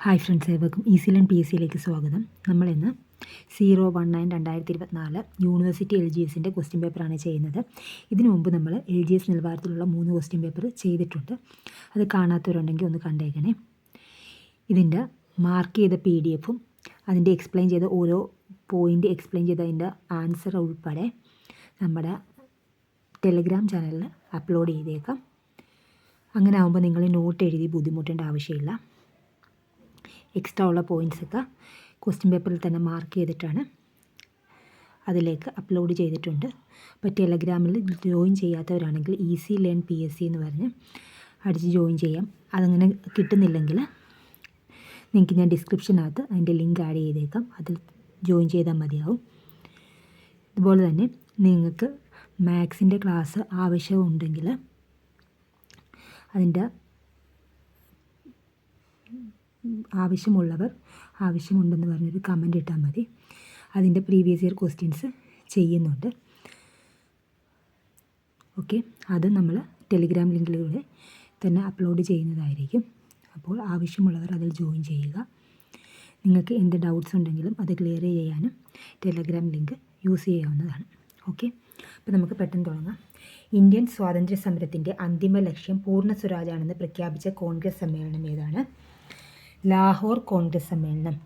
Hi friends, ഏവർക്കും easy learn PSCയിലേക്ക് സ്വാഗതം. നമ്മളിന്ന് 019/2024 യൂണിവേഴ്സിറ്റി LGSൻ്റെ ക്വസ്റ്റ്യൻ പേപ്പറാണ് ചെയ്യുന്നത്. ഇതിനു മുമ്പ് നമ്മൾ LGS നിലവാരത്തിലുള്ള 3 ക്വസ്റ്റ്യൻ പേപ്പർ ചെയ്തിട്ടുണ്ട്. അത് കാണാത്തവരുണ്ടെങ്കിൽ ഒന്ന് കണ്ടേക്കണേ. ഇതിൻ്റെ മാർക്ക് ചെയ്ത PDF-ഉം അതിൻ്റെ എക്സ്പ്ലെയിൻ ചെയ്ത ഓരോ പോയിൻ്റ് എക്സ്പ്ലെയിൻ ചെയ്ത അതിൻ്റെ ആൻസർ ഉൾപ്പെടെ നമ്മുടെ ടെലഗ്രാം ചാനലിൽ അപ്ലോഡ് ചെയ്തേക്കാം. അങ്ങനെ ആകുമ്പോൾ നിങ്ങൾ നോട്ട് എഴുതി ബുദ്ധിമുട്ടേണ്ട ആവശ്യമില്ല. എക്സ്ട്രാ ഉള്ള പോയിൻറ്റ്സൊക്കെ ക്വസ്റ്റ്യൻ പേപ്പറിൽ തന്നെ മാർക്ക് ചെയ്തിട്ടാണ് അതിലേക്ക് അപ്ലോഡ് ചെയ്തിട്ടുണ്ട്. അപ്പോൾ ടെലഗ്രാമിൽ ജോയിൻ ചെയ്യാത്തവരാണെങ്കിൽ ഈസി ലേൺ PSC എന്ന് പറഞ്ഞ് അടിച്ച് ജോയിൻ ചെയ്യാം. അതങ്ങനെ കിട്ടുന്നില്ലെങ്കിൽ നിങ്ങൾക്ക് ഞാൻ ഡിസ്ക്രിപ്ഷനകത്ത് അതിൻ്റെ ലിങ്ക് ആഡ് ചെയ്തേക്കാം. അതിൽ ജോയിൻ ചെയ്താൽ മതിയാവും. അതുപോലെ തന്നെ നിങ്ങൾക്ക് മാത്സിൻ്റെ ക്ലാസ് ആവശ്യമുണ്ടെങ്കിൽ അതിൻ്റെ ആവശ്യമുള്ളവർ ആവശ്യമുണ്ടെന്ന് പറഞ്ഞൊരു കമൻ്റ് ഇട്ടാൽ മതി. അതിൻ്റെ പ്രീവിയസ് ഇയർ ക്വസ്റ്റ്യൻസ് ചെയ്യുന്നുണ്ട്. ഓക്കെ, അത് നമ്മൾ ടെലിഗ്രാം ലിങ്കിലൂടെ തന്നെ അപ്ലോഡ് ചെയ്യുന്നതായിരിക്കും. അപ്പോൾ ആവശ്യമുള്ളവർ അതിൽ ജോയിൻ ചെയ്യുക. നിങ്ങൾക്ക് എന്ത് ഡൗട്ട്സ് ഉണ്ടെങ്കിലും അത് ക്ലിയർ ചെയ്യാനും ടെലഗ്രാം ലിങ്ക് യൂസ് ചെയ്യാവുന്നതാണ്. ഓക്കെ, അപ്പോൾ നമുക്ക് പെട്ടെന്ന് തുടങ്ങാം. ഇന്ത്യൻ സ്വാതന്ത്ര്യ സമരത്തിൻ്റെ അന്തിമ ലക്ഷ്യം പൂർണ്ണ സ്വരാജാണെന്ന് പ്രഖ്യാപിച്ച കോൺഗ്രസ് സമ്മേളനം ഏതാണ്? ലാഹോർ കോൺഗ്രസ് സമ്മേളനം.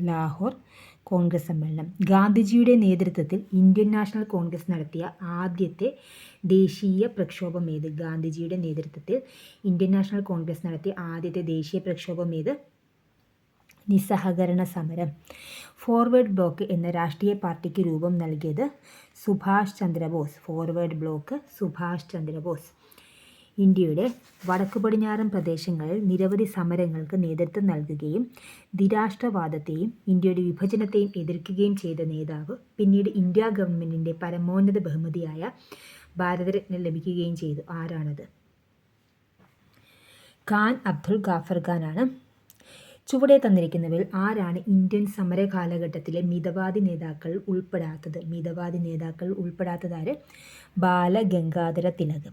ലാഹോർ കോൺഗ്രസ് സമ്മേളനം. ഗാന്ധിജിയുടെ നേതൃത്വത്തിൽ ഇന്ത്യൻ നാഷണൽ കോൺഗ്രസ് നടത്തിയ ആദ്യത്തെ ദേശീയ പ്രക്ഷോഭം ഏത്? ഗാന്ധിജിയുടെ നേതൃത്വത്തിൽ ഇന്ത്യൻ നാഷണൽ കോൺഗ്രസ് നടത്തിയ ആദ്യത്തെ ദേശീയ പ്രക്ഷോഭം ഏത്? നിസ്സഹകരണ സമരം. ഫോർവേഡ് ബ്ലോക്ക് എന്ന രാഷ്ട്രീയ പാർട്ടിക്ക് രൂപം നൽകിയത് സുഭാഷ് ചന്ദ്രബോസ്. Forward block Subhash Chandrabose. ഇന്ത്യയുടെ വടക്കു പടിഞ്ഞാറൻ പ്രദേശങ്ങളിൽ നിരവധി സമരങ്ങൾക്ക് നേതൃത്വം നൽകുകയും ദ്വിരാഷ്ട്രവാദത്തെയും ഇന്ത്യയുടെ വിഭജനത്തെയും എതിർക്കുകയും ചെയ്ത നേതാവ്. പിന്നീട് ഇന്ത്യ ഗവൺമെൻറ്റിൻ്റെ പരമോന്നത ബഹുമതിയായ ഭാരതരത്ന ലഭിക്കുകയും ചെയ്തു. ആരാണത്? ഖാൻ അബ്ദുൽ ഗാഫർ ഖാനാണ്. ചുവടെ തന്നിരിക്കുന്നവയിൽ ആരാണ് ഇന്ത്യൻ സമര കാലഘട്ടത്തിലെ മിതവാദി നേതാക്കൾ ഉൾപ്പെടാത്തത്? മിതവാദി നേതാക്കൾ ഉൾപ്പെടാത്തതാര്? ബാലഗംഗാധര തിലക്.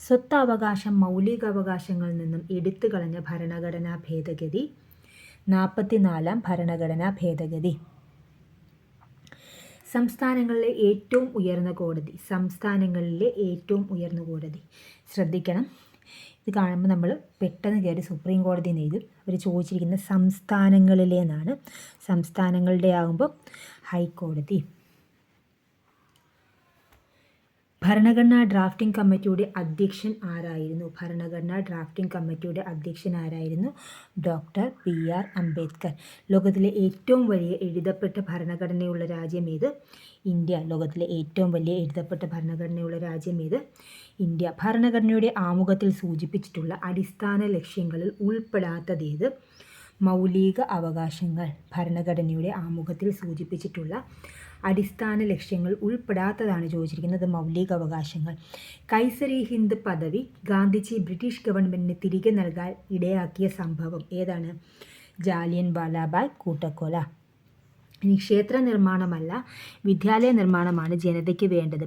സ്വത്തവകാശം മൗലികാവകാശങ്ങളിൽ നിന്നും എടുത്തു കളഞ്ഞ ഭരണഘടനാ ഭേദഗതി 44-ാം ഭരണഘടനാ ഭേദഗതി. സംസ്ഥാനങ്ങളിലെ ഏറ്റവും ഉയർന്ന കോടതി. സംസ്ഥാനങ്ങളിലെ ഏറ്റവും ഉയർന്ന കോടതി. ശ്രദ്ധിക്കണം, ഇത് കാണുമ്പോൾ നമ്മൾ പെട്ടെന്ന് കയറി സുപ്രീം കോടതി എഴുതും. അവർ ചോദിച്ചിരിക്കുന്നത് സംസ്ഥാനങ്ങളിലെ എന്നാണ്. സംസ്ഥാനങ്ങളുടെ ആകുമ്പോൾ ഹൈക്കോടതി. ഭരണഘടനാ ഡ്രാഫ്റ്റിംഗ് കമ്മിറ്റിയുടെ അധ്യക്ഷൻ ആരായിരുന്നു? ഭരണഘടനാ ഡ്രാഫ്റ്റിംഗ് കമ്മിറ്റിയുടെ അധ്യക്ഷൻ ആരായിരുന്നു? Doctor BR Ambedkar. ലോകത്തിലെ ഏറ്റവും വലിയ എഴുതപ്പെട്ട ഭരണഘടനയുള്ള രാജ്യം ഏത്? ഇന്ത്യ. ലോകത്തിലെ ഏറ്റവും വലിയ എഴുതപ്പെട്ട ഭരണഘടനയുള്ള രാജ്യം ഏത്? ഇന്ത്യ. ഭരണഘടനയുടെ ആമുഖത്തിൽ സൂചിപ്പിച്ചിട്ടുള്ള അടിസ്ഥാന ലക്ഷ്യങ്ങളിൽ ഉൾപ്പെടാത്തതേത്? മൗലിക അവകാശങ്ങൾ. ഭരണഘടനയുടെ ആമുഖത്തിൽ സൂചിപ്പിച്ചിട്ടുള്ള അടിസ്ഥാന ലക്ഷ്യങ്ങൾ ഉൾപ്പെടാത്തതാണ് ചോദിച്ചിരിക്കുന്നത് മൗലിക അവകാശങ്ങൾ. കൈസരി ഹിന്ദ് പദവി ഗാന്ധിജി ബ്രിട്ടീഷ് ഗവൺമെൻറ്റിന് തിരികെ നൽകാൻ ഇടയാക്കിയ സംഭവം ഏതാണ്? ജാലിയൻ വാലാബാഗ് കൂട്ടക്കൊല. ഇനി ക്ഷേത്ര നിർമ്മാണമല്ല വിദ്യാലയ നിർമ്മാണമാണ് ജനതയ്ക്ക് വേണ്ടത്.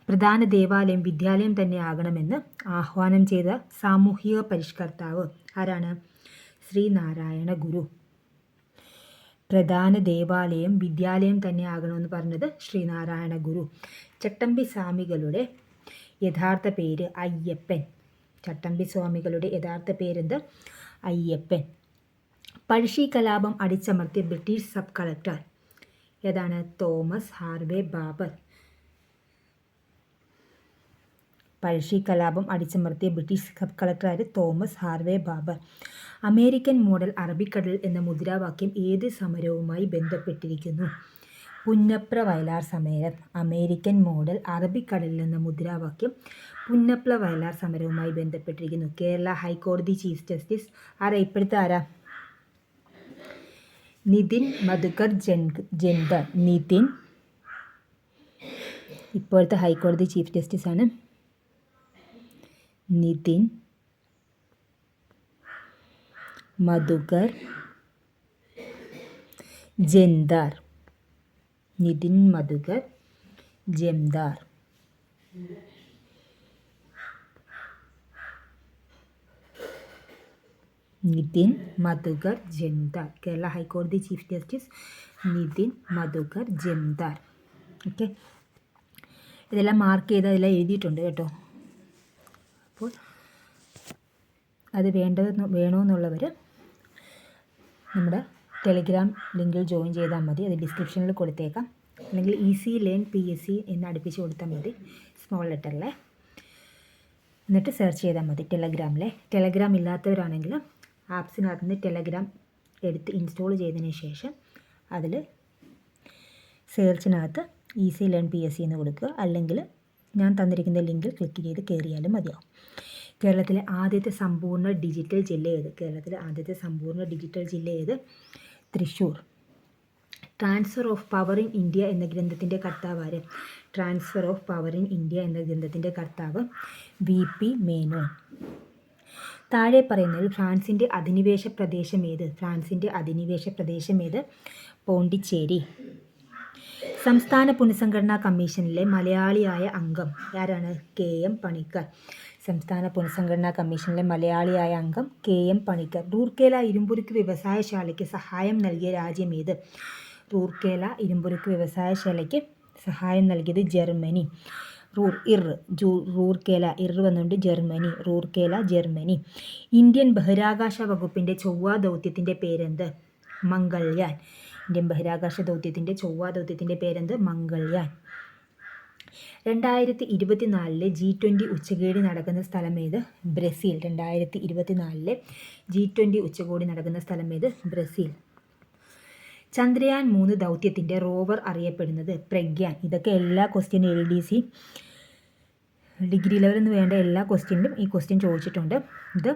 പ്രധാന ദേവാലയം വിദ്യാലയം തന്നെ ആകണമെന്ന് ആഹ്വാനം ചെയ്ത സാമൂഹിക പരിഷ്കർത്താവ് ആരാണ്? ശ്രീനാരായണ ഗുരു. പ്രധാന ദേവാലയം വിദ്യാലയം തന്നെ ആകണമെന്ന് പറഞ്ഞത് ശ്രീനാരായണ ഗുരു. ചട്ടമ്പി സ്വാമികളുടെ യഥാർത്ഥ പേര് അയ്യപ്പൻ. ചട്ടമ്പി സ്വാമികളുടെ യഥാർത്ഥ പേരെന്ത്? അയ്യപ്പൻ. പഴശ്ശി കലാപം അടിച്ചമർത്തിയ ബ്രിട്ടീഷ് സബ് കളക്ടർ ഏതാണ്? Thomas Harvey Baber. പഴശ്ശി കലാപം അടിച്ചമർത്തിയ British sub collector Thomas Harvey Baber. American model അറബിക്കടൽ എന്ന മുദ്രാവാക്യം ഏത് സമരവുമായി ബന്ധപ്പെട്ടിരിക്കുന്നു? പുന്നപ്ര വയലാർ സമരം. അമേരിക്കൻ മോഡൽ അറബിക്കടൽ എന്ന മുദ്രാവാക്യം പുന്നപ്ര വയലാർ സമരവുമായി ബന്ധപ്പെട്ടിരിക്കുന്നു. കേരള ഹൈക്കോടതി ചീഫ് ജസ്റ്റിസ് ആരാ? ഇപ്പോഴത്തെ ആരാ? നിതിൻ മധുകർ ജൻദർ. നിതിൻ ഇപ്പോഴത്തെ ഹൈക്കോടതി ചീഫ് ജസ്റ്റിസ് ആണ്. Nitin Madhukar ജൻദാർ. Nitin Madhukar Jamdar. Nitin Madhukar Jamdar. Kerala high court chief justice Nitin Madhukar Jamdar. Okay, ഇതെല്ലാം മാർക്ക് ചെയ്ത് അതെല്ലാം എഴുതിയിട്ടുണ്ട് കേട്ടോ. അപ്പോൾ അത് വേണമെന്നുള്ളവർ നമ്മുടെ ടെലിഗ്രാം ലിങ്കിൽ ജോയിൻ ചെയ്താൽ മതി. അത് ഡിസ്ക്രിപ്ഷനിൽ കൊടുത്തേക്കാം. അല്ലെങ്കിൽ ഈസി ലേൺ PSC എന്ന് അടുപ്പിച്ച് കൊടുത്താൽ മതി, സ്മോൾ ലെറ്ററിലെ. എന്നിട്ട് സെർച്ച് ചെയ്താൽ മതി ടെലഗ്രാമിലെ. ടെലഗ്രാം ഇല്ലാത്തവരാണെങ്കിൽ ആപ്സിനകത്ത് നിന്ന് ടെലഗ്രാം എടുത്ത് ഇൻസ്റ്റാൾ ചെയ്തതിന് ശേഷം അതിൽ സെർച്ചിനകത്ത് ഈസി ലേൺ PSC എന്ന് കൊടുക്കുക. അല്ലെങ്കിൽ ഞാൻ തന്നിരിക്കുന്ന ലിങ്കിൽ ക്ലിക്ക് ചെയ്ത് കയറിയാലും മതിയാവും. കേരളത്തിലെ ആദ്യത്തെ സമ്പൂർണ്ണ ഡിജിറ്റൽ ജില്ല ഏത്? കേരളത്തിലെ ആദ്യത്തെ സമ്പൂർണ്ണ ഡിജിറ്റൽ ജില്ല ഏത്? Thrissur. Transfer of power in India എന്ന ഗ്രന്ഥത്തിൻ്റെ കർത്താവ് ആര്? Transfer of power in India എന്ന ഗ്രന്ഥത്തിൻ്റെ കർത്താവ് VP മേനോൻ. താഴെ പറയുന്നതിൽ ഫ്രാൻസിൻ്റെ അധിനിവേശ പ്രദേശം ഏത്? ഫ്രാൻസിൻ്റെ അധിനിവേശ പ്രദേശം ഏത്? പോണ്ടിച്ചേരി. സംസ്ഥാന പുനഃസംഘടനാ കമ്മീഷനിലെ മലയാളിയായ അംഗം ആരാണ്? KM പണിക്കർ. സംസ്ഥാന പുനഃസംഘടനാ കമ്മീഷനിലെ മലയാളിയായ അംഗം KM പണിക്കർ. റൂർക്കേല ഇരുമ്പുരുക്ക് വ്യവസായശാലയ്ക്ക് സഹായം നൽകിയ രാജ്യം ഏത്? റൂർക്കേല ഇരുമ്പുരുക്ക് വ്യവസായശാലയ്ക്ക് സഹായം നൽകിയത് ജർമ്മനി. റൂർക്കേല വന്നുകൊണ്ട് ജർമ്മനി. റൂർക്കേല ജർമ്മനി. ഇന്ത്യൻ ബഹിരാകാശ വകുപ്പിൻ്റെ ചൊവ്വാ ദൗത്യത്തിൻ്റെ പേരെന്ത്? മംഗൾയാൻ. ഇന്ത്യൻ ബഹിരാകാശ ദൗത്യത്തിൻ്റെ ചൊവ്വാ ദൗത്യത്തിൻ്റെ പേരെന്ത്? മംഗൾയാൻ. 2024 G20 ഉച്ചകോടി നടക്കുന്ന സ്ഥലം ഏത്? ബ്രസീൽ. 2024 G20 ഉച്ചകോടി നടക്കുന്ന സ്ഥലം ഏത്? ബ്രസീൽ. ചന്ദ്രയാൻ 3 ദൗത്യത്തിൻ്റെ റോവർ അറിയപ്പെടുന്നത്? പ്രഗ്യാൻ. ഇതൊക്കെ എല്ലാ ക്വസ്റ്റ്യനും LDC ഡിഗ്രി ലെവലിൽ നിന്ന് വേണ്ട എല്ലാ ക്വസ്റ്റ്യനിലും ഈ ക്വസ്റ്റ്യൻ ചോദിച്ചിട്ടുണ്ട്. ഇത്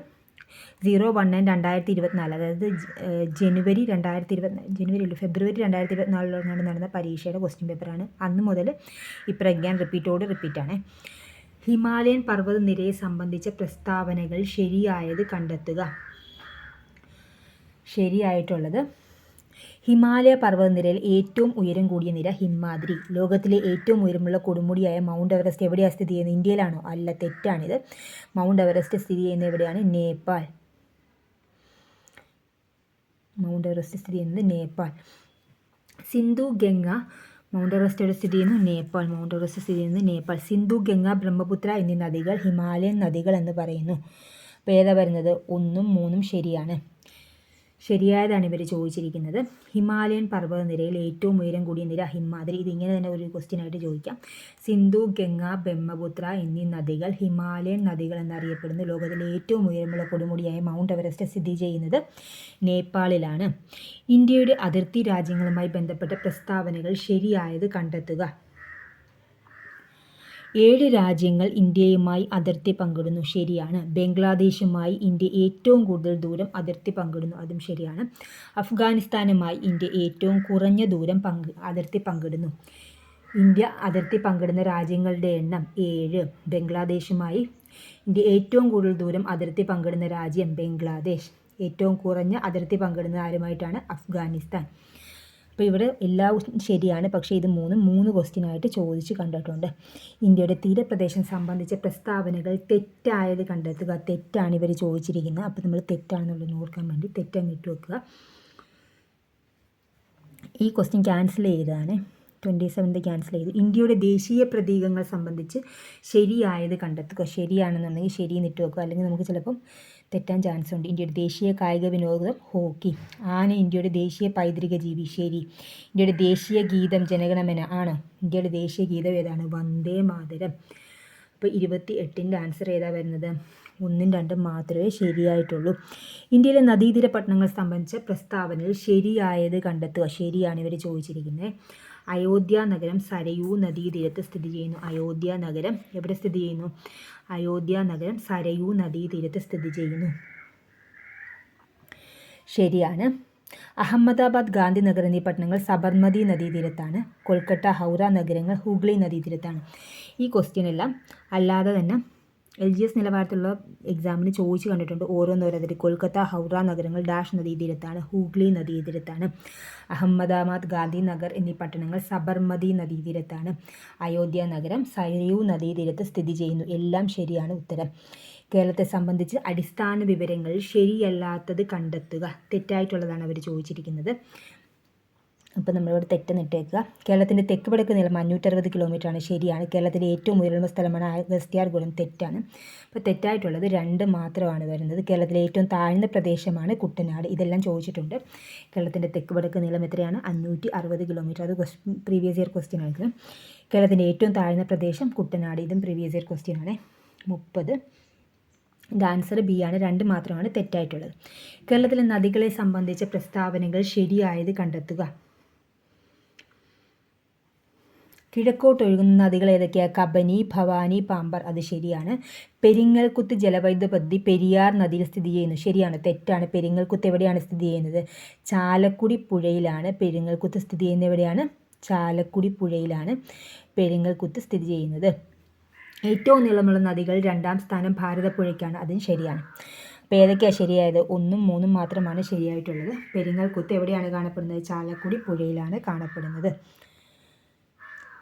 01/9/2024, അതായത് ഫെബ്രുവരി 2024 നടന്ന പരീക്ഷയുടെ ക്വസ്റ്റ്യൻ പേപ്പറാണ്. അന്ന് മുതൽ ഈ പ്രഗ്യാൻ റിപ്പീറ്റാണ്. ഹിമാലയൻ പർവ്വതനിരയെ സംബന്ധിച്ച പ്രസ്താവനകൾ ശരിയായത് കണ്ടെത്തുക. ശരിയായിട്ടുള്ളത് ഹിമാലയ പർവ്വതനിരയിൽ ഏറ്റവും ഉയരം കൂടിയ നിര ഹിമാദ്രി. ലോകത്തിലെ ഏറ്റവും ഉയരമുള്ള കൊടുമുടിയായ മൗണ്ട് എവറസ്റ്റ് എവിടെയാണ് സ്ഥിതി ചെയ്യുന്നത്? ഇന്ത്യയിലാണോ? അല്ല, തെറ്റാണിത്. മൗണ്ട് എവറസ്റ്റ് സ്ഥിതി ചെയ്യുന്നത് എവിടെയാണ്? നേപ്പാൾ. മൗണ്ട് എവറസ്റ്റ് സ്ഥിതി ചെയ്യുന്നത് നേപ്പാൾ. സിന്ധു ഗംഗ. മൗണ്ട് എവറസ്റ്റ് എവിടെ സ്ഥിതി ചെയ്യുന്നു? നേപ്പാൾ. മൗണ്ട് എവറസ്റ്റ് സ്ഥിതി ചെയ്യുന്നത് നേപ്പാൾ. സിന്ധു, ഗംഗ, ബ്രഹ്മപുത്ര എന്നീ നദികൾ ഹിമാലയൻ നദികൾ എന്ന് പറയുന്നു. അപ്പോൾ ഏതാ വരുന്നത്? 1ഉം 3ഉം ശരിയാണ്. ശരിയായതാണ് ഇവർ ചോദിച്ചിരിക്കുന്നത്. ഹിമാലയൻ പർവ്വതനിരയിൽ ഏറ്റവും ഉയരം കൂടിയ നിര ഹിമാദ്രി. ഇതിങ്ങനെ തന്നെ ഒരു ക്വസ്റ്റ്യനായിട്ട് ചോദിക്കാം. സിന്ധു, ഗംഗ, ബ്രഹ്മപുത്ര എന്നീ നദികൾ ഹിമാലയൻ നദികൾ എന്നറിയപ്പെടുന്നു. ലോകത്തിലെ ഏറ്റവും ഉയരമുള്ള കൊടുമുടിയായ മൗണ്ട് എവറസ്റ്റ് സ്ഥിതി ചെയ്യുന്നത് നേപ്പാളിലാണ്. ഇന്ത്യയുടെ അതിർത്തി രാജ്യങ്ങളുമായി ബന്ധപ്പെട്ട പ്രസ്താവനകൾ ശരിയായത് കണ്ടെത്തുക. 7 രാജ്യങ്ങൾ ഇന്ത്യയുമായി അതിർത്തി പങ്കിടുന്നു. ശരിയാണ്. ബംഗ്ലാദേശുമായി ഇന്ത്യ ഏറ്റവും കൂടുതൽ ദൂരം അതിർത്തി പങ്കിടുന്നു. അതും ശരിയാണ്. അഫ്ഗാനിസ്ഥാനുമായി ഇന്ത്യ ഏറ്റവും കുറഞ്ഞ ദൂരം അതിർത്തി പങ്കിടുന്നു. ഇന്ത്യ അതിർത്തി പങ്കിടുന്ന രാജ്യങ്ങളുടെ എണ്ണം 7. ബംഗ്ലാദേശുമായി ഇന്ത്യ ഏറ്റവും കൂടുതൽ ദൂരം അതിർത്തി പങ്കിടുന്ന രാജ്യം ബംഗ്ലാദേശ്. ഏറ്റവും കുറഞ്ഞ അതിർത്തി പങ്കിടുന്ന ആരുമായിട്ടാണ്? അഫ്ഗാനിസ്ഥാൻ. അപ്പോൾ ഇവിടെ എല്ലാം ശരിയാണ്. പക്ഷേ ഇത് 3 ക്വസ്റ്റ്യനായിട്ട് ചോദിച്ച് കണ്ടിട്ടുണ്ട്. ഇന്ത്യയുടെ തീരപ്രദേശം സംബന്ധിച്ച പ്രസ്താവനകൾ തെറ്റായത് കണ്ടെത്തുക. തെറ്റാണ് ഇവർ ചോദിച്ചിരിക്കുന്നത്. അപ്പോൾ നമ്മൾ തെറ്റാണെന്നുള്ളത് ഓർക്കാൻ വേണ്ടി തെറ്റങ്ങ് ഇട്ട് വെക്കുക. ഈ ക്വസ്റ്റ്യൻ ക്യാൻസൽ ചെയ്തതാണ്. 27 ക്യാൻസൽ ചെയ്തു. ഇന്ത്യയുടെ ദേശീയ പ്രതീകങ്ങൾ സംബന്ധിച്ച് ശരിയായത് കണ്ടെത്തുക. ശരിയാണെന്നുണ്ടെങ്കിൽ ശരിയെന്ന് ഇട്ട് വെക്കുക. അല്ലെങ്കിൽ നമുക്ക് ചിലപ്പം തെറ്റാൻ ചാൻസ് ഉണ്ട്. ഇന്ത്യയുടെ ദേശീയ കായിക വിനോദം ഹോക്കി. ആന ഇന്ത്യയുടെ ദേശീയ പൈതൃക ജീവി. ശരി. ഇന്ത്യയുടെ ദേശീയ ഗീതം ജനഗണമന ആണ്. ഇന്ത്യയുടെ ദേശീയ ഗീതം ഏതാണ്? വന്ദേ മാതരം. അപ്പോൾ 28ൻ്റെ ആൻസർ ഏതാ വരുന്നത്? 1ഉം 2ഉം മാത്രമേ ശരിയായിട്ടുള്ളൂ. ഇന്ത്യയിലെ നദീതീര പട്ടണങ്ങൾ സംബന്ധിച്ച പ്രസ്താവനയിൽ ശരിയായത് കണ്ടെത്തുക. ശരിയാണ് ഇവർ ചോദിച്ചിരിക്കുന്നത്. അയോധ്യ നഗരം സരയൂ നദീതീരത്ത് സ്ഥിതി ചെയ്യുന്നു. അയോധ്യ നഗരം എവിടെ സ്ഥിതി ചെയ്യുന്നു? അയോധ്യ നഗരം സരയൂ നദീതീരത്ത് സ്ഥിതി ചെയ്യുന്നു. ശരിയാണ്. അഹമ്മദാബാദ്, ഗാന്ധിനഗർ എന്നീ പട്ടണങ്ങൾ സബർമതി നദീതീരത്താണ്. കൊൽക്കത്ത, ഹൗറ നഗരങ്ങൾ ഹൂഗ്ലി നദീതീരത്താണ്. ഈ ക്വസ്റ്റ്യൻ എല്ലാം അല്ലാതെ തന്നെ LGS നിലവാരത്തിലുള്ള എക്സാമിന് ചോദിച്ച് കണ്ടിട്ടുണ്ട്. ഓരോന്നോരോന്നിട്ട് കൊൽക്കത്ത, ഹൗറ നഗരങ്ങൾ ഡാഷ് നദീതീരത്താണ്. ഹൂഗ്ലി നദീതീരത്താണ്. അഹമ്മദാബാദ്, ഗാന്ധിനഗർ എന്നീ പട്ടണങ്ങൾ സബർമതി നദീതീരത്താണ്. അയോധ്യ നഗരം സരയൂ നദീതീരത്ത് സ്ഥിതി ചെയ്യുന്നു. എല്ലാം ശരിയാണ് ഉത്തരം. കേരളത്തെ സംബന്ധിച്ച് അടിസ്ഥാന വിവരങ്ങൾ ശരിയല്ലാത്തത് കണ്ടെത്തുക. തെറ്റായിട്ടുള്ളതാണ് അവർ ചോദിച്ചിരിക്കുന്നത്. അപ്പോൾ നമ്മളിവിടെ തെറ്റെന്ന് ഇട്ടേക്കുക. കേരളത്തിൻ്റെ തെക്ക് വടക്ക് നീളം 560 കിലോമീറ്ററാണ്. ശരിയാണ്. കേരളത്തിലെ ഏറ്റവും ഉയർന്ന സ്ഥലമാണ് അഗസ്ത്യാർകൂടം. തെറ്റാണ്. അപ്പോൾ തെറ്റായിട്ടുള്ളത് 2 മാത്രമാണ് വരുന്നത്. കേരളത്തിലെ ഏറ്റവും താഴ്ന്ന പ്രദേശമാണ് കുട്ടനാട്. ഇതെല്ലാം ചോദിച്ചിട്ടുണ്ട്. കേരളത്തിൻ്റെ തെക്ക് വടക്ക് നീളം എത്രയാണ്? 560 കിലോമീറ്റർ. അത് പ്രീവിയസ് ഇയർ ക്വസ്റ്റ്യൻ ആയിരുന്നു. കേരളത്തിൻ്റെ ഏറ്റവും താഴ്ന്ന പ്രദേശം കുട്ടനാട്. ഇതും പ്രീവിയസ് ഇയർ ക്വസ്റ്റ്യൻ ആണ്. 30. ഇതിൻ്റെ ആൻസർ ബി ആണ്. 2 മാത്രമാണ് തെറ്റായിട്ടുള്ളത്. കേരളത്തിലെ നദികളെ സംബന്ധിച്ച പ്രസ്താവനകൾ ശരിയായത് കണ്ടെത്തുക. കിഴക്കോട്ടൊഴുകുന്ന നദികൾ ഏതൊക്കെയാണ്? കബനി, ഭവാനി, പാമ്പർ. അത് ശരിയാണ്. പെരിങ്ങൽകുത്ത് ജലവൈദ്യുത പദ്ധതി പെരിയാർ നദിയിൽ സ്ഥിതി ചെയ്യുന്നു. ശരിയാണ്. തെറ്റാണ്. പെരിങ്ങൽകുത്ത് എവിടെയാണ് സ്ഥിതി ചെയ്യുന്നത്? ചാലക്കുടി പുഴയിലാണ് പെരിങ്ങൽകുത്ത് സ്ഥിതി ചെയ്യുന്നത്. എവിടെയാണ്? ചാലക്കുടി പുഴയിലാണ് പെരിങ്ങൽകുത്ത് സ്ഥിതി ചെയ്യുന്നത്. ഏറ്റവും നീളമുള്ള നദികൾ 2ാം സ്ഥാനം ഭാരതപ്പുഴയ്ക്കാണ്. അതും ശരിയാണ്. അപ്പോൾ ഏതൊക്കെയാണ് ശരിയായത്? 1ഉം 3ഉം മാത്രമാണ് ശരിയായിട്ടുള്ളത്. പെരിങ്ങൽകുത്ത് എവിടെയാണ് കാണപ്പെടുന്നത്? ചാലക്കുടി പുഴയിലാണ് കാണപ്പെടുന്നത്.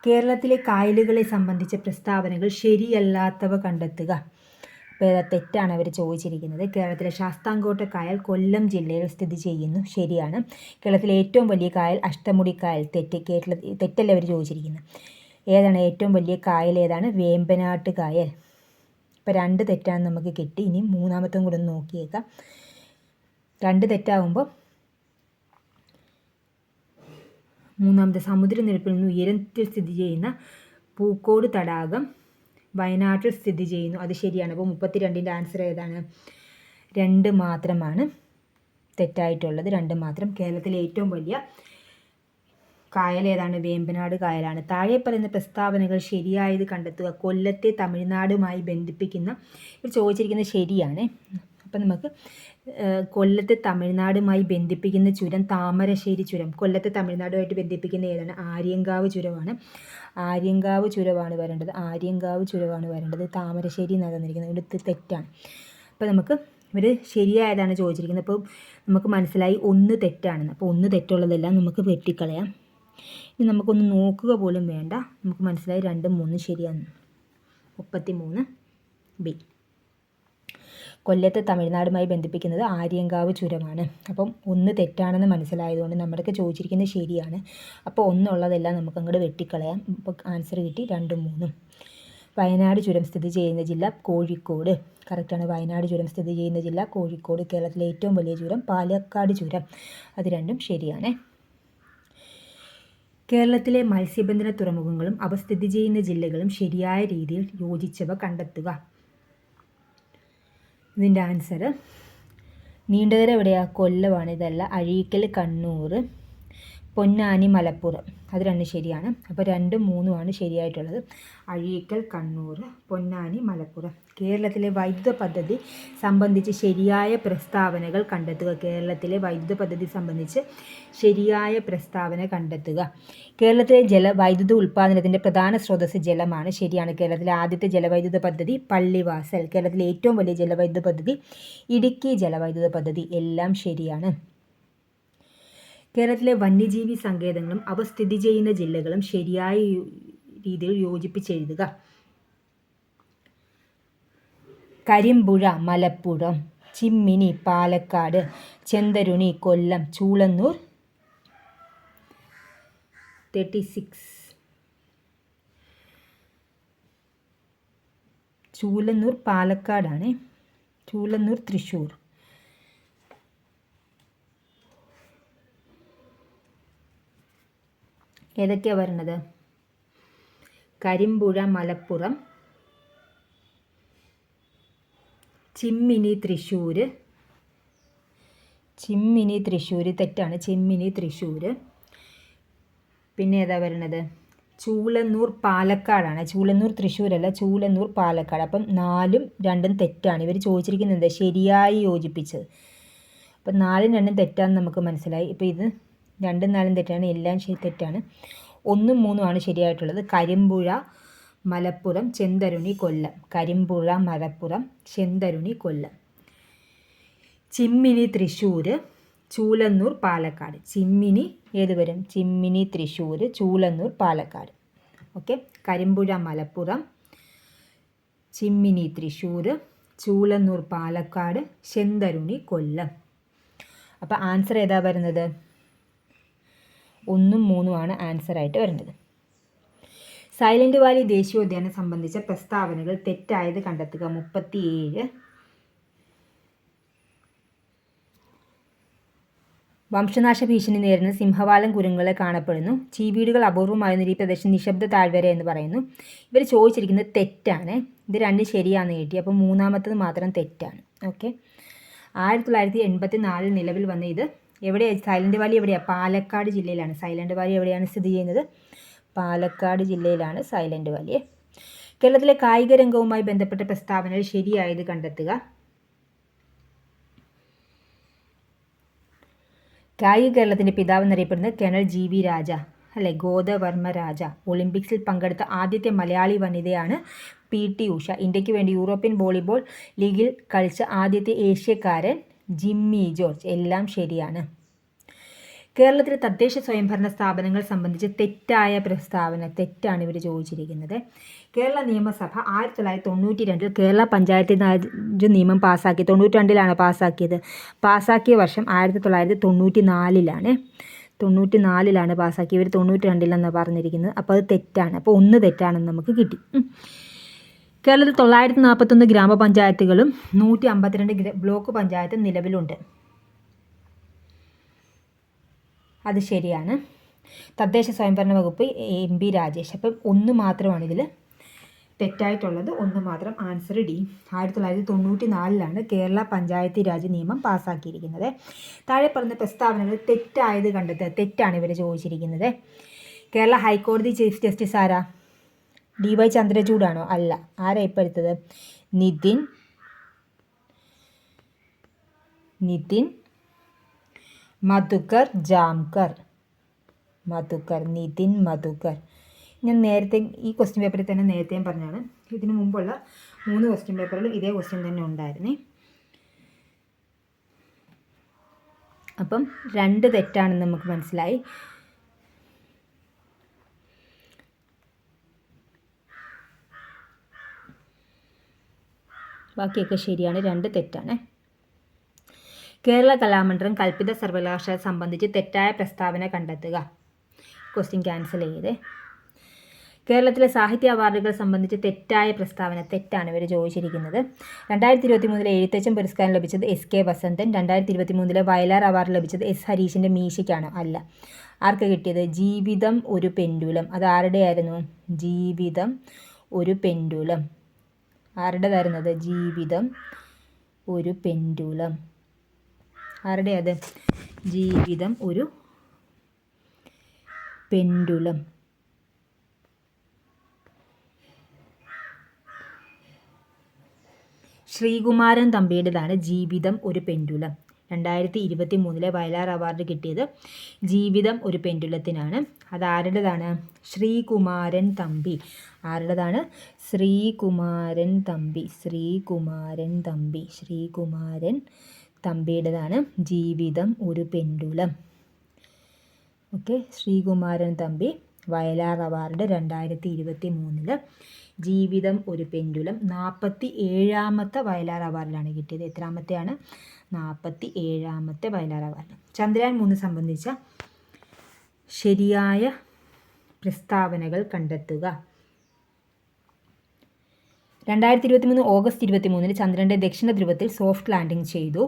കേരളത്തിലെ കായലുകളെ സംബന്ധിച്ച പ്രസ്താവനകൾ ശരിയല്ലാത്തവ കണ്ടെത്തുക. അപ്പോൾ തെറ്റാണ് അവർ ചോദിച്ചിരിക്കുന്നത്. കേരളത്തിലെ ശാസ്താംകോട്ട കായൽ കൊല്ലം ജില്ലയിൽ സ്ഥിതി ചെയ്യുന്നു. ശരിയാണ്. കേരളത്തിലെ ഏറ്റവും വലിയ കായൽ അഷ്ടമുടി കായൽ. തെറ്റല്ല അവർ ചോദിച്ചിരിക്കുന്നത്. ഏതാണ് ഏറ്റവും വലിയ കായൽ? ഏതാണ്? വേമ്പനാട്ട് കായൽ. ഇപ്പോൾ 2 തെറ്റാണ് നമുക്ക് കിട്ടി. ഇനി 3ാമത്തും കൂടെ ഒന്ന് നോക്കിയേക്കാം. 2 തെറ്റാകുമ്പോൾ 3ാമത്തെ സമുദ്രനിരപ്പിൽ നിന്ന് ഉയരത്തിൽ സ്ഥിതി ചെയ്യുന്ന പൂക്കോട് തടാകം വയനാട്ടിൽ സ്ഥിതി ചെയ്യുന്നു. അത് ശരിയാണ്. അപ്പോൾ 32ൻ്റെ ആൻസർ ഏതാണ്? 2 മാത്രമാണ് തെറ്റായിട്ടുള്ളത്. 2 മാത്രം. കേരളത്തിലെ ഏറ്റവും വലിയ കായൽ ഏതാണ്? വേമ്പനാട് കായലാണ്. താഴെ പറയുന്ന പ്രസ്താവനകൾ ശരിയായത് കണ്ടെത്തുക. കൊല്ലത്തെ തമിഴ്നാടുമായി ബന്ധിപ്പിക്കുന്ന ഇവർ ചോദിച്ചിരിക്കുന്നത് ശരിയാണ്. അപ്പം നമുക്ക് കൊല്ലത്തെ തമിഴ്നാടുമായി ബന്ധിപ്പിക്കുന്ന ചുരം താമരശ്ശേരി ചുരം. കൊല്ലത്തെ തമിഴ്നാടുമായിട്ട് ബന്ധിപ്പിക്കുന്ന ഏതാണ്? ആര്യങ്കാവ് ചുരമാണ്. ആര്യങ്കാവ് ചുരമാണ് വരേണ്ടത്. ആര്യങ്കാവ് ചുരമാണ് വരേണ്ടത്. താമരശ്ശേരി എന്നാണ് തന്നിരിക്കുന്നത്. ഇവിടെ തെറ്റാണ്. അപ്പോൾ നമുക്ക് ഇവർ ശരിയായതാണ് ചോദിച്ചിരിക്കുന്നത്. അപ്പോൾ നമുക്ക് മനസ്സിലായി 1 തെറ്റാണെന്ന്. അപ്പോൾ 1 തെറ്റുള്ളതെല്ലാം നമുക്ക് വെട്ടിക്കളയാം. ഇനി നമുക്കൊന്ന് നോക്കുക പോലും വേണ്ട. നമുക്ക് മനസ്സിലായി 2ഉം 3ഉം ശരിയാണ്. 33 ബി. കൊല്ലത്തെ തമിഴ്നാടുമായി ബന്ധിപ്പിക്കുന്നത് ആര്യങ്കാവ് ചുരമാണ്. അപ്പം 1 തെറ്റാണെന്ന് മനസ്സിലായതുകൊണ്ട് നമ്മുടെയൊക്കെ ചോദിച്ചിരിക്കുന്നത് ശരിയാണ്. അപ്പോൾ 1 ഉള്ളതെല്ലാം നമുക്ക് അങ്ങോട്ട് വെട്ടിക്കളയാം. ഇപ്പോൾ ആൻസർ കിട്ടി 2ഉം 3ഉം. വയനാട് ചുരം സ്ഥിതി ചെയ്യുന്ന ജില്ല കോഴിക്കോട്. കറക്റ്റാണ്. വയനാട് ചുരം സ്ഥിതി ചെയ്യുന്ന ജില്ല കോഴിക്കോട്. കേരളത്തിലെ ഏറ്റവും വലിയ ചുരം പാലക്കാട് ചുരം. അത് 2ഉം ശരിയാണ്. കേരളത്തിലെ മത്സ്യബന്ധന തുറമുഖങ്ങളും അവ സ്ഥിതി ചെയ്യുന്ന ജില്ലകളും ശരിയായ രീതിയിൽ യോജിച്ചവ കണ്ടെത്തുക. ഇതിൻ്റെ ആൻസർ നീണ്ടകര എവിടെയാണ്? കൊല്ലമാണ്. ഇതല്ല. അഴീക്കൽ കണ്ണൂർ, പൊന്നാനി മലപ്പുറം. അത് 2 ശരിയാണ്. അപ്പോൾ 2ഉം 3ഉമാണ് ശരിയായിട്ടുള്ളത്. അഴീക്കൽ കണ്ണൂർ, പൊന്നാനി മലപ്പുറം. കേരളത്തിലെ വൈദ്യുത പദ്ധതി സംബന്ധിച്ച് ശരിയായ പ്രസ്താവനകൾ കണ്ടെത്തുക. കേരളത്തിലെ വൈദ്യുത പദ്ധതി സംബന്ധിച്ച് ശരിയായ പ്രസ്താവന കണ്ടെത്തുക. കേരളത്തിലെ വൈദ്യുത ഉൽപ്പാദനത്തിൻ്റെ പ്രധാന സ്രോതസ്സ് ജലമാണ്. ശരിയാണ്. കേരളത്തിലെ ആദ്യത്തെ ജലവൈദ്യുത പദ്ധതി പള്ളിവാസൽ. കേരളത്തിലെ ഏറ്റവും വലിയ ജലവൈദ്യുത പദ്ധതി ഇടുക്കി ജലവൈദ്യുത പദ്ധതി. എല്ലാം ശരിയാണ്. കേരളത്തിലെ വന്യജീവി സങ്കേതങ്ങളും അവ സ്ഥിതി ചെയ്യുന്ന ജില്ലകളും ശരിയായ രീതിയിൽ യോജിപ്പിച്ചെഴുതുക. കരിമ്പുഴ മലപ്പുറം, ചിമ്മിനി പാലക്കാട്, ചെന്തരുണി കൊല്ലം, ചൂളന്നൂർ 36 ചൂളന്നൂർ പാലക്കാടാണ്. ചൂളന്നൂർ തൃശ്ശൂർ. ഏതൊക്കെയാണ് വരുന്നത്? കരിമ്പുഴ മലപ്പുറം, ചിമ്മിനി തൃശ്ശൂർ. ചിമ്മിനി തൃശ്ശൂർ തെറ്റാണ്. ചിമ്മിനി തൃശ്ശൂർ. പിന്നെ ഏതാ വരുന്നത്? ചൂളന്നൂർ പാലക്കാടാണ്. ചൂളന്നൂർ തൃശ്ശൂരല്ല, ചൂളന്നൂർ പാലക്കാട്. അപ്പം 4ഉം 2ഉം തെറ്റാണ്. ഇവർ ചോദിച്ചിരിക്കുന്നത് ശരിയായി യോജിപ്പിച്ചത്. അപ്പം 4ഉം 2ഉം തെറ്റാണെന്ന് നമുക്ക് മനസ്സിലായി. ഇപ്പോൾ ഇത് 2ഉം 4ഉം തെറ്റാണ്. എല്ലാം തെറ്റാണ്. 1ഉം 3ഉമാണ് ശരിയായിട്ടുള്ളത്. കരിമ്പുഴ മലപ്പുറം, ചെന്തരുണി കൊല്ലം. കരിമ്പുഴ മലപ്പുറം, ചെന്തരുണി കൊല്ലം. ചിമ്മിനി തൃശ്ശൂർ, ചൂളന്നൂർ പാലക്കാട്. ചിമ്മിനി ഏത് വരും? ചിമ്മിനി തൃശ്ശൂർ, ചൂളന്നൂർ പാലക്കാട്. ഓക്കെ. കരിമ്പുഴ മലപ്പുറം, ചിമ്മിനി തൃശ്ശൂർ, ചൂളന്നൂർ പാലക്കാട്, ശെന്തരുണി കൊല്ലം. അപ്പോൾ ആൻസർ ഏതാ വരുന്നത്? 1ഉം 3ഉമാണ് ആൻസറായിട്ട് വരുന്നത്. സൈലൻറ്റ് വാലി ദേശീയോദ്യാനം സംബന്ധിച്ച പ്രസ്താവനകൾ തെറ്റായത് കണ്ടെത്തുക. 37. വംശനാശ ഭീഷണി നേരിടുന്ന സിംഹവാലൻ കുരങ്ങുകളെ കാണപ്പെടുന്നു. ചീവീടുകൾ അപൂർവമായിരുന്ന ഈ പ്രദേശം നിശബ്ദ താഴ്വര എന്ന് പറയുന്നു. ഇവർ ചോദിച്ചിരിക്കുന്നത് തെറ്റാണ്. ഇത് രണ്ടും ശരിയാണെന്ന് കിട്ടി. അപ്പോൾ മൂന്നാമത്തത് മാത്രം തെറ്റാണ്. ഓക്കെ. 1984 നിലവിൽ വന്ന ഇത് എവിടെയാണ്? സൈലൻറ്റ് വാലി എവിടെയാണ്? പാലക്കാട് ജില്ലയിലാണ്. സൈലൻറ്റ് വാലി എവിടെയാണ് സ്ഥിതി ചെയ്യുന്നത്? പാലക്കാട് ജില്ലയിലാണ് സൈലൻറ്റ് വാലി. കേരളത്തിലെ കായിക രംഗവുമായി ബന്ധപ്പെട്ട പ്രസ്താവനകൾ ശരിയായത് കണ്ടെത്തുക. കായിക കേരളത്തിൻ്റെ പിതാവ് എന്നറിയപ്പെടുന്നത് കേണൽ GV രാജ അല്ലെ, ഗോദവർമ്മ രാജ. ഒളിമ്പിക്സിൽ പങ്കെടുത്ത ആദ്യത്തെ മലയാളി വനിതയാണ് PT ഉഷ. ഇന്ത്യക്ക് വേണ്ടി യൂറോപ്യൻ വോളിബോൾ ലീഗിൽ കളിച്ച ആദ്യത്തെ ഏഷ്യക്കാരൻ ജിമ്മി ജോർജ്. എല്ലാം ശരിയാണ്. കേരളത്തിലെ തദ്ദേശ സ്വയംഭരണ സ്ഥാപനങ്ങൾ സംബന്ധിച്ച് തെറ്റായ പ്രസ്താവന. തെറ്റാണ് ഇവർ ചോദിച്ചിരിക്കുന്നത്. കേരള നിയമസഭ 1992 കേരള പഞ്ചായത്ത് രാജ് നിയമം പാസ്സാക്കി. 92 പാസ്സാക്കിയത്. പാസ്സാക്കിയ വർഷം 1994. 94 പാസ്സാക്കി. ഇവർ 92 പറഞ്ഞിരിക്കുന്നത്. അപ്പോൾ അത് തെറ്റാണ്. അപ്പോൾ 1 തെറ്റാണെന്ന് നമുക്ക് കിട്ടി. കേരളത്തിൽ 941 ഗ്രാമപഞ്ചായത്തുകളും 152 ബ്ലോക്ക് പഞ്ചായത്തും നിലവിലുണ്ട്. അത് ശരിയാണ്. തദ്ദേശ സ്വയംഭരണ വകുപ്പ് MP രാജേഷ്. അപ്പം 1 മാത്രമാണ് ഇതിൽ തെറ്റായിട്ടുള്ളത്. 1 മാത്രം. Answer D. 1994 കേരള പഞ്ചായത്ത് രാജ് നിയമം പാസ്സാക്കിയിരിക്കുന്നത്. താഴെ പറഞ്ഞ പ്രസ്താവനകൾ തെറ്റായത് കണ്ടെത്തുക. തെറ്റാണ് ഇവർ ചോദിച്ചിരിക്കുന്നത്. കേരള ഹൈക്കോടതി ചീഫ് ജസ്റ്റിസ് ആരാ? DY ചന്ദ്രചൂഡാണോ? അല്ല. ആരാ ഇപ്പോൾ എടുത്തത്? നിതിൻ മധുക്കർ ജാംകർ. നിതിൻ മധുക്കർ. ഞാൻ നേരത്തെ ഈ ക്വസ്റ്റ്യൻ പേപ്പറിൽ തന്നെ നേരത്തെയും പറഞ്ഞാണ്. ഇതിന് മുമ്പുള്ള 3 ക്വസ്റ്റ്യൻ പേപ്പറിലും ഇതേ ക്വസ്റ്റ്യൻ തന്നെ ഉണ്ടായിരുന്നേ. അപ്പം 2 തെറ്റാണെന്ന് നമുക്ക് മനസ്സിലായി. ബാക്കിയൊക്കെ ശരിയാണ്. 2 തെറ്റാണ്. കേരള കലാമണ്ഡലം കൽപ്പിത സർവകലാശാല സംബന്ധിച്ച് തെറ്റായ പ്രസ്താവന കണ്ടെത്തുക. ക്വസ്റ്റ്യൻ ക്യാൻസൽ ചെയ്ത്. കേരളത്തിലെ സാഹിത്യ അവാർഡുകൾ സംബന്ധിച്ച് തെറ്റായ പ്രസ്താവന. തെറ്റാണ് ഇവർ ചോദിച്ചിരിക്കുന്നത്. 2023 എഴുത്തച്ഛൻ പുരസ്കാരം ലഭിച്ചത് SK വസന്തൻ. 2023 വയലാർ അവാർഡ് ലഭിച്ചത് S ഹരീഷിൻ്റെ മീശയ്ക്കാണോ? അല്ല. ആർക്ക് കിട്ടിയത്? ജീവിതം ഒരു പെൻഡുലം. അത് ആരുടെയായിരുന്നു? ജീവിതം ഒരു പെൻഡുലം. ആരുടേതായിരുന്നത്? ജീവിതം ഒരു പെൻഡുലം. ആരുടെ അത്? ജീവിതം ഒരു പെൻഡുലം. ശ്രീകുമാരൻ തമ്പിയുടേതാണ് ജീവിതം ഒരു പെൻഡുലം. 2023 വയലാർ അവാർഡ് കിട്ടിയത് ജീവിതം ഒരു പെൻഡുലത്തിനാണ്. അത് ആരുടേതാണ്? ശ്രീകുമാരൻ തമ്പി. ആരുടേതാണ്? ശ്രീകുമാരൻ തമ്പിയുടേതാണ് ജീവിതം ഒരു pendulum. Okay. Sreekumaran Thampi Vayalar award 2023 ജീവിതം ഒരു പെൻഡുലം 47ാമത്തെ വയലാർ അവാർഡിലാണ് കിട്ടിയത്. എത്രാമത്തെയാണ്? 47ാമത്തെ വയലാർ അവാർഡ്. ചന്ദ്രയാൻ 3 സംബന്ധിച്ച ശരിയായ പ്രസ്താവനകൾ കണ്ടെത്തുക. 2023 ഓഗസ്റ്റ് 23 ചന്ദ്രൻ്റെ ദക്ഷിണ ധ്രുവത്തിൽ സോഫ്റ്റ് ലാൻഡിംഗ് ചെയ്തു.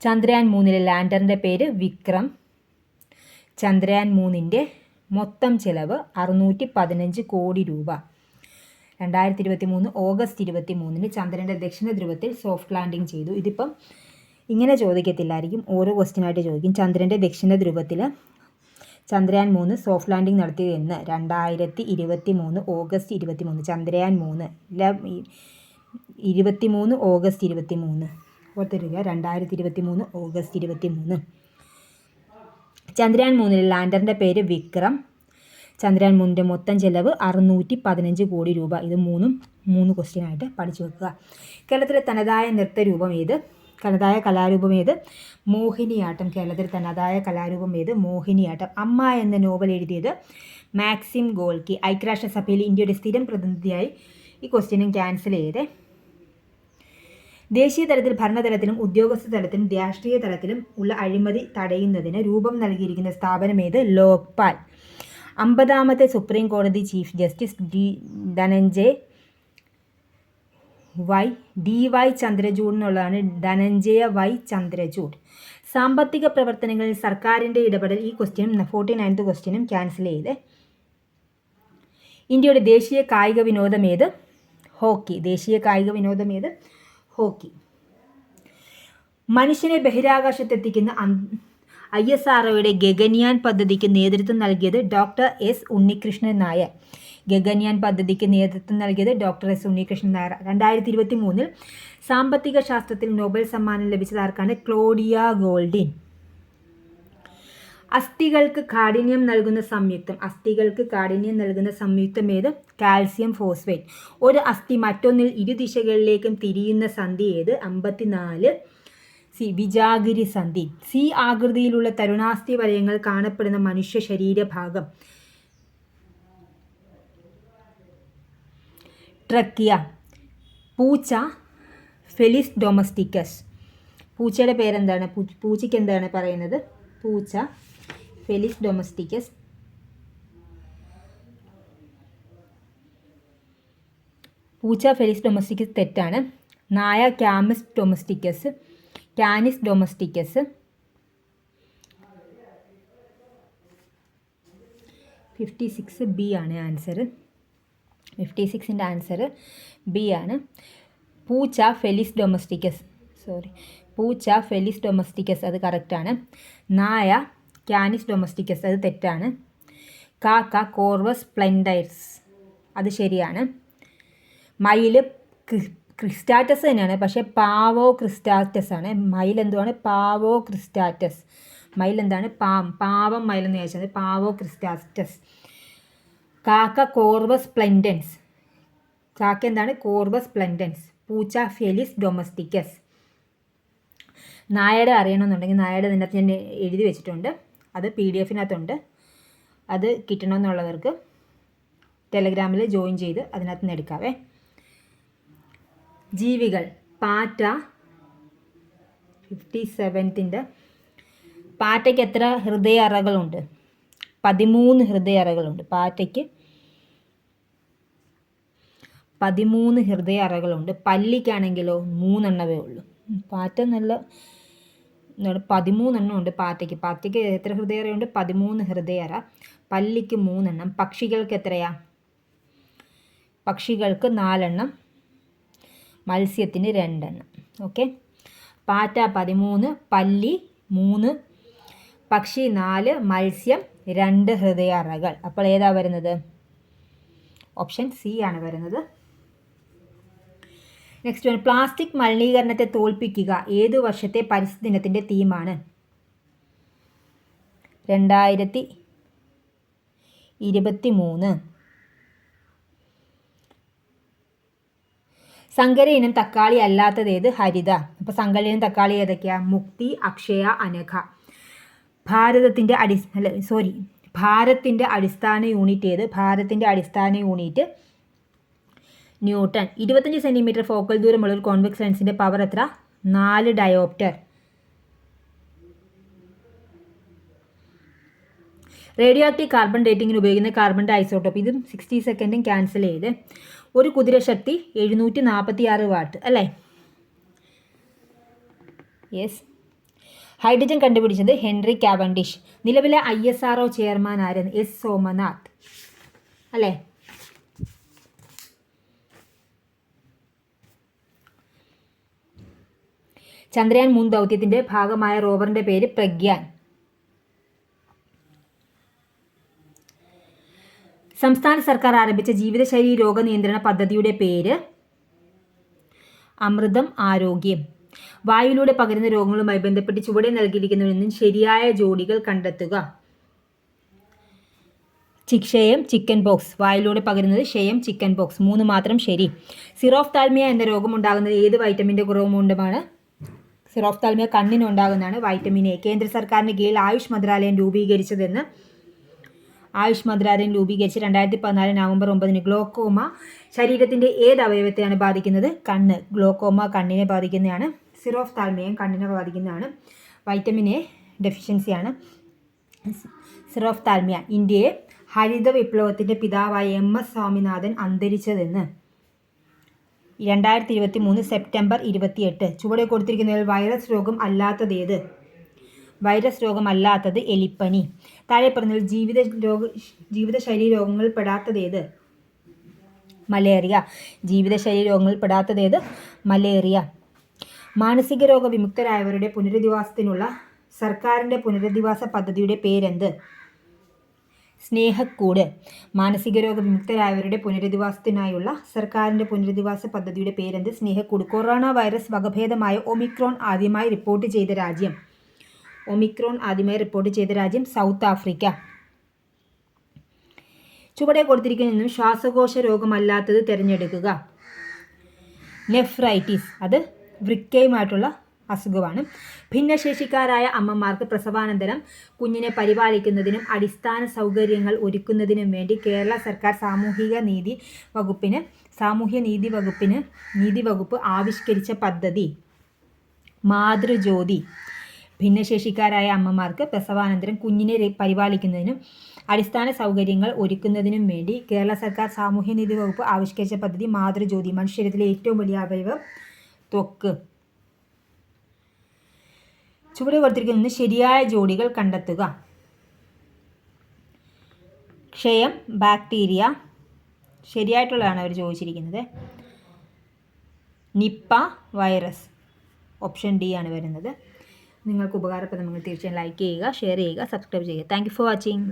ചന്ദ്രയാൻ 3 ലാൻഡറിൻ്റെ പേര് വിക്രം. ചന്ദ്രയാൻ 3 മൊത്തം ചിലവ് 615 കോടി രൂപ. 2023 ഓഗസ്റ്റ് 23 ചന്ദ്രൻ്റെ ദക്ഷിണ ധ്രുവത്തിൽ സോഫ്റ്റ് ലാൻഡിംഗ് ചെയ്തു. ഇതിപ്പം ഇങ്ങനെ ചോദിക്കത്തില്ലായിരിക്കും, ഓരോ ക്വസ്റ്റ്യനായിട്ട് ചോദിക്കും. ചന്ദ്രൻ്റെ ദക്ഷിണ ധ്രുവത്തിൽ ചന്ദ്രയാൻ 3 സോഫ്റ്റ് ലാൻഡിംഗ് നടത്തിയതെന്ന് 2023 ഓഗസ്റ്റ് 23. ചന്ദ്രയാൻ 3 23 ഓഗസ്റ്റ് 23 ഓർത്തിരിക്കുക. 2023 ഓഗസ്റ്റ് 23. ചന്ദ്രയാൻ 3 ലാൻഡറിൻ്റെ പേര് വിക്രം. ചന്ദ്രയാൻ 3 മൊത്തം ചെലവ് 615 കോടി രൂപ. ഇത് 3 ക്വസ്റ്റ്യനായിട്ട് പഠിച്ചു വെക്കുക. കേരളത്തിലെ തനതായ നൃത്തരൂപം ഏത്? തനതായ കലാരൂപം ഏത്? മോഹിനിയാട്ടം. കേരളത്തിൽ തനതായ കലാരൂപം ഏത്? മോഹിനിയാട്ടം. അമ്മ എന്ന നോവൽ എഴുതിയത് മാക്സിം ഗോൾക്കി. ഐക്യരാഷ്ട്രസഭയിൽ ഇന്ത്യയുടെ സ്ഥിരം പ്രതിനിധിയായി. ഈ ക്വസ്റ്റ്യനും ക്യാൻസൽ ചെയ്തേ. ദേശീയ തലത്തിൽ ഭരണതലത്തിലും ഉദ്യോഗസ്ഥ തലത്തിലും രാഷ്ട്രീയ തലത്തിലും ഉള്ള അഴിമതി തടയുന്നതിന് രൂപം നൽകിയിരിക്കുന്ന സ്ഥാപനം ഏത്? ലോക്പാൽ. 50ാമത്തെ സുപ്രീം കോടതി chief justice Dhananjay Y Chandrachud എന്നുള്ളതാണ്. ധനഞ്ജയ വൈ ചന്ദ്രചൂഡ്. സാമ്പത്തിക പ്രവർത്തനങ്ങളിൽ സർക്കാരിൻ്റെ ഇടപെടൽ. ഈ ക്വസ്റ്റ്യനും 49th ക്വസ്റ്റ്യനും ക്യാൻസൽ ചെയ്ത്. ഇന്ത്യയുടെ ദേശീയ കായിക വിനോദം ഏത്? ഹോക്കി. ദേശീയ കായിക വിനോദം ഏത്? ഹോക്കി. മനുഷ്യനെ ബഹിരാകാശത്തെത്തിക്കുന്ന ISROയുടെ ഗഗൻയാൻ പദ്ധതിക്ക് നേതൃത്വം നൽകിയത് ഡോക്ടർ എസ് ഉണ്ണികൃഷ്ണൻ നായർ. ഗഗൻയാൻ പദ്ധതിക്ക് നേതൃത്വം നൽകിയത് ഡോക്ടർ എസ് ഉണ്ണികൃഷ്ണൻ നായർ. 2023 സാമ്പത്തിക ശാസ്ത്രത്തിൽ നോബൽ സമ്മാനം ലഭിച്ചത് ആർക്കാണ്? Claudia Goldin. അസ്ഥികൾക്ക് കാഠിന്യം നൽകുന്ന സംയുക്തം ഏത്? Calcium phosphate. ഒരു അസ്ഥി മറ്റൊന്നിൽ ഇരുദിശകളിലേക്കും തിരിയുന്ന സന്ധി ഏത്? 54 വിജാഗിരി സന്ധി. ആകൃതിയിലുള്ള തരുണാസ്ഥി വലയങ്ങൾ കാണപ്പെടുന്ന മനുഷ്യ ശരീരഭാഗം? ട്രക്കിയ. പൂച്ച ഫെലിസ് ഡൊമസ്റ്റിക്കസ്. പൂച്ചയുടെ പേരെന്താണ്? പൂച്ചയ്ക്ക് എന്താണ് പറയുന്നത്? പൂച്ച ഫെലിസ് ഡൊമസ്റ്റിക്കസ്. പൂച്ച ഫെലിസ് ഡൊമസ്റ്റിക്കസ് തെറ്റാണ്. നായ കാനിസ് ഡൊമസ്റ്റിക്കസ്. 56 ബി ആണ് ആൻസർ. 56ൻ്റെ ആൻസർ ബി ആണ്. പൂച്ച ഫെലിസ് ഡൊമസ്റ്റിക്കസ് അത് കറക്റ്റാണ്. നായ കാനിസ് ഡൊമസ്റ്റിക്കസ് അത് തെറ്റാണ്. കാക്ക കോർവസ് സ്പ്ലെൻഡൈർസ് അത് ശരിയാണ്. മയിൽ ക്രിസ്റ്റാറ്റസ് തന്നെയാണ്, പക്ഷേ പാവോ ക്രിസ്റ്റാറ്റസ് ആണ്. മയിൽ എന്തുവാണ്? പാവോ ക്രിസ്റ്റാറ്റസ്. മയിൽ എന്താണ്? പാവം മയിലെന്ന് ചോദിച്ചത് പാവോ ക്രിസ്റ്റാറ്റസ്. കാക്ക കോർവസ് സ്പ്ലെൻഡൻസ്. കാക്ക എന്താണ്? കോർവസ് സ്പ്ലെൻഡൻസ്. പൂച്ച ഫെലിസ് ഡൊമസ്റ്റിക്കസ്. നായയുടെ അറിയണമെന്നുണ്ടെങ്കിൽ നായയുടെ ഇതിനകത്ത് ഞാൻ എഴുതി വെച്ചിട്ടുണ്ട്. അത് PDF-നകത്തുണ്ട്. അത് കിട്ടണമെന്നുള്ളവർക്ക് ടെലഗ്രാമിൽ ജോയിൻ ചെയ്ത് അതിനകത്ത് നിന്ന് എടുക്കാവേ. ജീവികൾ. പാറ്റ 57ൻ്റെ. പാറ്റയ്ക്ക് എത്ര ഹൃദയ അറകളുണ്ട്? 13 ഹൃദയ അറകളുണ്ട്. പാറ്റയ്ക്ക് 13 ഹൃദയ അറകളുണ്ട്. പല്ലിക്കാണെങ്കിലോ 3 എണ്ണമേ ഉള്ളൂ. പാറ്റ നല്ല 13 എണ്ണം ഉണ്ട് പാറ്റയ്ക്ക്. പാറ്റയ്ക്ക് എത്ര ഹൃദയ അറയുണ്ട്? 13 ഹൃദയ അറ. പല്ലിക്ക് 3 എണ്ണം. പക്ഷികൾക്ക് എത്രയാ? പക്ഷികൾക്ക് 4 എണ്ണം. മത്സ്യത്തിന് 2 എണ്ണം. ഓക്കെ. പാറ്റ 13, പല്ലി 3, പക്ഷി 4, മത്സ്യം 2 ഹൃദയ അറകൾ. അപ്പോൾ ഏതാ വരുന്നത്? ഓപ്ഷൻ സി ആണ് വരുന്നത്. Next one. പ്ലാസ്റ്റിക് മലിനീകരണത്തെ തോൽപ്പിക്കുക ഏതു വർഷത്തെ പരിസ്ഥിതി ദിനത്തിൻ്റെ തീമാണ്? 2023. സങ്കര ഇനം തക്കാളി അല്ലാത്തത് ഏത്? ഹരിത. അപ്പോൾ സങ്കര ഇനം തക്കാളി ഏതൊക്കെയാ? മുക്തി, അക്ഷയ, അനഘ. ഭാരതത്തിൻ്റെ അടിസ്ഥാന യൂണിറ്റ് ഏത്? ഭാരതത്തിൻ്റെ അടിസ്ഥാന യൂണിറ്റ് ന്യൂട്ടൺ. 25 സെൻറ്റിമീറ്റർ ഫോക്കൽ ദൂരമുള്ള ഒരു കോൺവെക്സ് ലെൻസിൻ്റെ പവർ എത്ര? 4 ഡയോപ്റ്റർ. റേഡിയോ ആക്റ്റീവ് കാർബൺ ഡേറ്റിങ്ങിന് ഉപയോഗിക്കുന്ന കാർബണിൻ്റെ ഐസോട്ടോപ്പ്. ഇതും 60 സെക്കൻഡും ക്യാൻസൽ ചെയ്ത്. ഒരു കുതിരശക്തി 746 വാട്ട് അല്ലേ? യെസ്. ഹൈഡ്രജൻ കണ്ടുപിടിച്ചത് ഹെൻറി കാവൻഡിഷ്. നിലവിലെ ISRO ചെയർമാൻ ആരെന്ന്? S സോമനാഥ് അല്ലേ? ചന്ദ്രയാൻ 3 ദൗത്യത്തിൻ്റെ ഭാഗമായ റോവറിൻ്റെ പേര് പ്രഗ്യാൻ. സംസ്ഥാന സർക്കാർ ആരംഭിച്ച ജീവിതശൈലി രോഗനിയന്ത്രണ പദ്ധതിയുടെ പേര്? അമൃതം ആരോഗ്യം. വായുവിലൂടെ പകരുന്ന രോഗങ്ങളുമായി ബന്ധപ്പെട്ട് ചുവടെ നൽകിയിരിക്കുന്നതിൽ നിന്നും ശരിയായ ജോഡികൾ കണ്ടെത്തുക. ക്ഷയം, ചിക്കൻ പോക്സ്. വായിലൂടെ പകരുന്നത് ക്ഷയം, ചിക്കൻ പോക്സ്. 3 മാത്രം ശരി. സിറോഫ്താൽമിയ എന്ന രോഗം ഉണ്ടാകുന്നത് ഏത് വൈറ്റമിൻ്റെ കുറവ് മൂലമാണ്? സിറോഫ്താൽമിയ കണ്ണിനുണ്ടാകുന്നതാണ്. Vitamin A. കേന്ദ്ര സർക്കാരിന് കീഴിൽ ആയുഷ് മന്ത്രാലയം രൂപീകരിച്ചതെന്ന്? ആയുഷ് മന്ത്രാലയം രൂപീകരിച്ച് 2014 നവംബർ 9 ഗ്ലോക്കോമ ശരീരത്തിൻ്റെ ഏത് അവയവത്തെയാണ് ബാധിക്കുന്നത്? കണ്ണ്. ഗ്ലോക്കോമ കണ്ണിനെ ബാധിക്കുന്നതാണ്. സിറോഫ്താൽമിയം കണ്ണിനെ ബാധിക്കുന്നതാണ്. വൈറ്റമിൻ എ ഡെഫിഷ്യൻസിയാണ് സിറോഫ്താൽമിയ. ഇന്ത്യയെ ഹരിത വിപ്ലവത്തിൻ്റെ പിതാവായ MS സ്വാമിനാഥൻ അന്തരിച്ചതെന്ന്? 2023 സെപ്റ്റംബർ 28. ചുവടെ കൊടുത്തിരിക്കുന്നതിൽ വൈറസ് രോഗം അല്ലാത്തതേത്? വൈറസ് രോഗമല്ലാത്തത് എലിപ്പനി. താഴെ പറഞ്ഞതിൽ ജീവിതശൈലി രോഗങ്ങളിൽ പെടാത്തതേത്? മലേറിയ. ജീവിതശൈലി രോഗങ്ങളിൽ പെടാത്തതേത്? മലേറിയ. മാനസിക രോഗ വിമുക്തരായവരുടെ പുനരധിവാസത്തിനുള്ള സർക്കാരിൻ്റെ പുനരധിവാസ പദ്ധതിയുടെ പേരെന്ത്? സ്നേഹക്കൂട്. മാനസിക രോഗ വിമുക്തരായവരുടെ പുനരധിവാസത്തിനായുള്ള സർക്കാരിൻ്റെ പുനരധിവാസ പദ്ധതിയുടെ പേരെന്ത്? സ്നേഹക്കൂട്. കൊറോണ വൈറസ് വകഭേദമായ ഒമിക്രോൺ ആദ്യമായി റിപ്പോർട്ട് ചെയ്ത രാജ്യം? South Africa. ചുവടെ കൊടുത്തിരിക്കുന്നതിൽ ശ്വാസകോശ രോഗമല്ലാത്തത് തിരഞ്ഞെടുക്കുക. നെഫ്രൈറ്റിസ്. അത് വൃക്കയുമായിട്ടുള്ള അസുഖമാണ്. ഭിന്നശേഷിക്കാരായ അമ്മമാർക്ക് പ്രസവാനന്തരം കുഞ്ഞിനെ പരിപാലിക്കുന്നതിനും അടിസ്ഥാന സൗകര്യങ്ങൾ ഒരുക്കുന്നതിനും വേണ്ടി കേരള സർക്കാർ നീതി വകുപ്പ് ആവിഷ്കരിച്ച പദ്ധതി മാതൃജ്യോതി. ഭിന്നശേഷിക്കാരായ അമ്മമാർക്ക് പ്രസവാനന്തരം കുഞ്ഞിനെ പരിപാലിക്കുന്നതിനും അടിസ്ഥാന സൗകര്യങ്ങൾ ഒരുക്കുന്നതിനും വേണ്ടി കേരള സർക്കാർ സാമൂഹ്യനീതി വകുപ്പ് ആവിഷ്കരിച്ച പദ്ധതി മാതൃജ്യോതി. മനുഷ്യരിലെ ഏറ്റവും വലിയ അവയവം ത്വക്ക്. ചുവടെ കൊടുത്തിരിക്കുന്ന ശരിയായ ജോഡികൾ കണ്ടെത്തുക. ക്ഷയം, ബാക്ടീരിയ. ശരിയായിട്ടുള്ളതാണ് അവർ ചോദിച്ചിരിക്കുന്നത്. Nipah, virus. ഓപ്ഷൻ ഡി ആണ് വരുന്നത്. നിങ്ങൾക്ക് ഉപകാരപ്രദമെങ്കിൽ തീർച്ചയായും ലൈക്ക് ചെയ്യുക, ഷെയർ ചെയ്യുക, സബ്സ്ക്രൈബ് ചെയ്യുക. Thank you for watching.